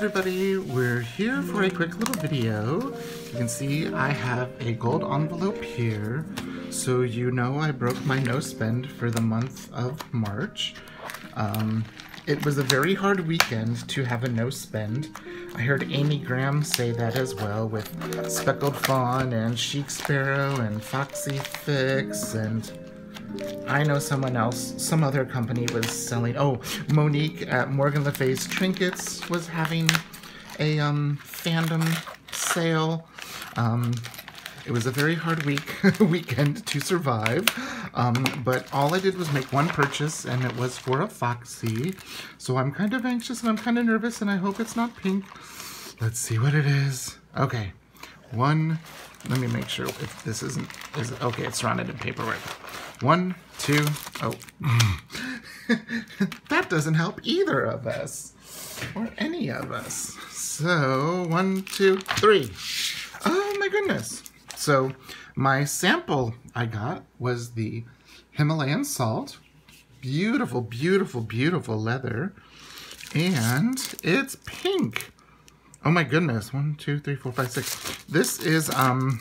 everybody, we're here for a quick little video. You can see I have a gold envelope here, so you know I broke my no spend for the month of March. It was a very hard weekend to have a no spend. I heard Amy Graham say that as well, with Speckled Fawn and Chic Sparrow and Foxy Fix, and I know someone else, some other company was selling, Monique at Morgan Le Fay's Trinkets was having a fandom sale. It was a very hard weekend to survive, but all I did was make one purchase, and it was for a Foxy. So I'm kind of anxious and I'm kind of nervous, and I hope it's not pink. Let's see what it is. Okay, let me make sure if this okay, it's surrounded in paperwork. 1, 2, oh. That doesn't help either of us, or any of us. So, 1, 2, 3. Oh my goodness. So, my sample I got was the Himalayan salt. Beautiful, beautiful, beautiful leather. And it's pink. Oh my goodness. 1, 2, 3, 4, 5, 6. This is, oh,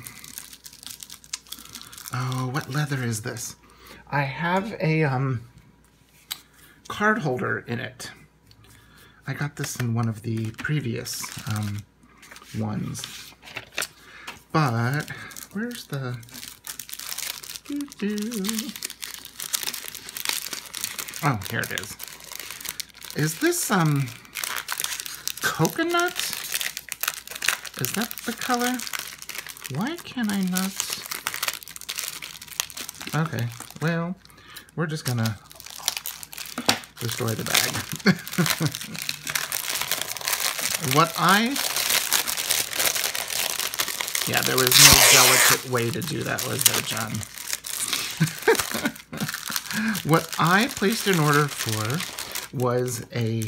what leather is this? I have a card holder in it. I got this in one of the previous ones. But where's the Oh, here it is. Is this coconut? Is that the color? Why can I not? Okay, well, we're just gonna destroy the bag. Yeah, there was no delicate way to do that, was there, John? What I placed an order for was a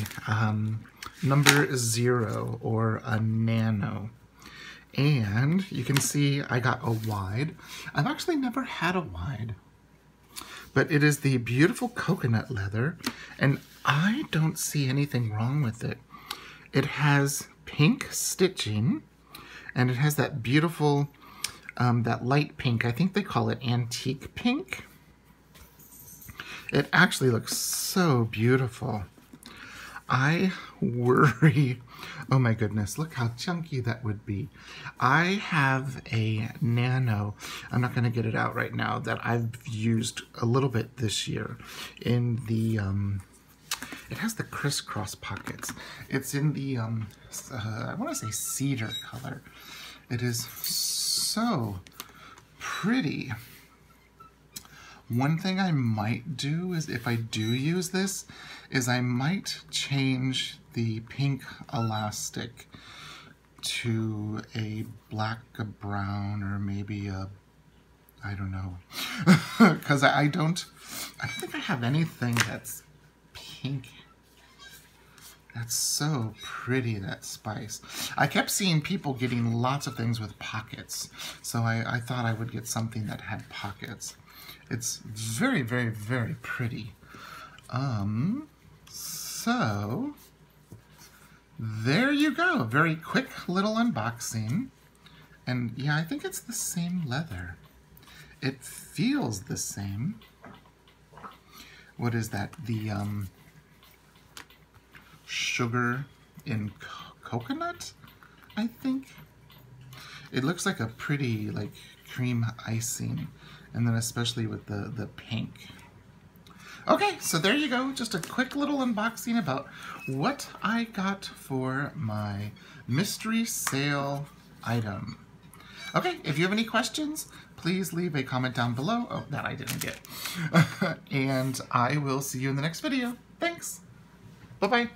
number 0, or a nano. And you can see I got a wide. I've actually never had a wide, but it is the beautiful coconut leather, and I don't see anything wrong with it. It has pink stitching, and it has that beautiful, that light pink. I think they call it antique pink. It actually looks so beautiful. I worry, oh my goodness, look how chunky that would be. I have a nano, I'm not going to get it out right now, that I've used a little bit this year in the, it has the crisscross pockets. It's in the, I want to say cedar color. It is so pretty. One thing I might do is, if I do use this, is I might change the pink elastic to a black, a brown, or maybe a, I don't know. Because I don't think I have anything that's pink. That's so pretty, that spice. I kept seeing people getting lots of things with pockets, so I thought I would get something that had pockets. It's very, very, very pretty. So there you go. Very quick little unboxing. And yeah, I think it's the same leather. It feels the same. What is that? The sugar in coconut, I think. It looks like a pretty, like, cream icing. And then especially with the pink. Okay, so there you go. Just a quick little unboxing about what I got for my mystery sale item. Okay, if you have any questions, please leave a comment down below. Oh, that I didn't get. And I will see you in the next video. Thanks. Bye-bye.